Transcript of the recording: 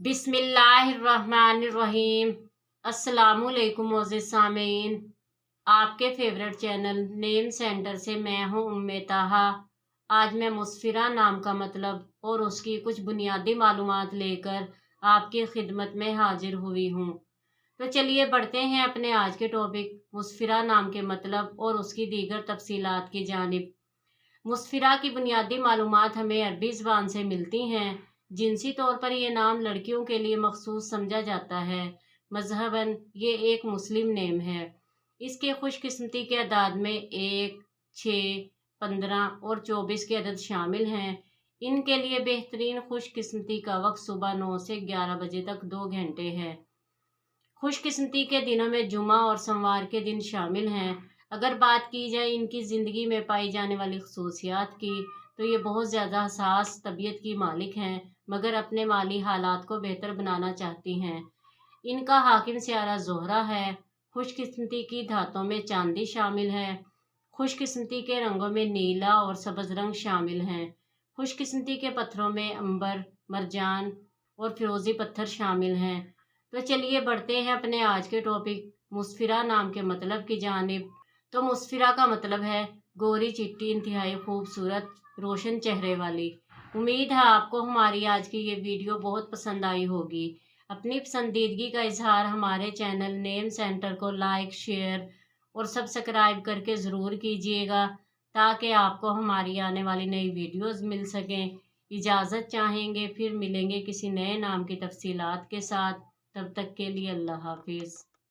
बिस्मिल्लाहिर्रहमानिर्रहीम। अस्सलामुअलैकुम मोअज़्ज़िज़ सामीन, आपके फेवरेट चैनल नेम सेंटर से मैं हूँ उम्मे ताहा। आज मैं मुस्फिरा नाम का मतलब और उसकी कुछ बुनियादी मालूमात लेकर आपकी खिदमत में हाजिर हुई हूँ। तो चलिए बढ़ते हैं अपने आज के टॉपिक मुस्फिरा नाम के मतलब और उसकी दीगर तफसीलात की जानिब। मुस्फिरा की बुनियादी मालूमात हमें अरबी ज़बान से मिलती हैं। जिनसी तौर पर यह नाम लड़कियों के लिए मखसूस समझा जाता है। मजहबन ये एक मुस्लिम नेम है। इसके खुशकिस्मती के अदाद में 1, 6, 15 और 24 के अदद शामिल हैं। इनके लिए बेहतरीन खुशकिस्मती का वक्त सुबह 9 से 11 बजे तक 2 घंटे है। खुशकिस्मती के दिनों में जुमा और सोमवार के दिन शामिल हैं। अगर बात की जाए इनकी ज़िंदगी में पाई जाने वाली खसूसियात की, तो ये बहुत ज़्यादा हसास तबीयत की मालिक हैं, मगर अपने माली हालात को बेहतर बनाना चाहती हैं। इनका हाकिम सियारा ज़ोहरा है। खुशकिस्मती की धातों में चांदी शामिल है। खुशकिस्मती के रंगों में नीला और सब्ज़ रंग शामिल हैं। खुशकिस्मती के पत्थरों में अंबर, मरजान और फिरोज़ी पत्थर शामिल हैं। तो चलिए बढ़ते हैं अपने आज के टॉपिक मुस्फिरा नाम के मतलब की जानिब। तो मुस्फिरा का मतलब है गोरी चिट्टी, इंतहाई खूबसूरत, रोशन चेहरे वाली। उम्मीद है आपको हमारी आज की ये वीडियो बहुत पसंद आई होगी। अपनी पसंदीदगी का इजहार हमारे चैनल नेम सेंटर को लाइक, शेयर और सब्सक्राइब करके ज़रूर कीजिएगा, ताकि आपको हमारी आने वाली नई वीडियोस मिल सकें। इजाज़त चाहेंगे, फिर मिलेंगे किसी नए नाम की तफसीलात के साथ। तब तक के लिए अल्लाह हाफिज़।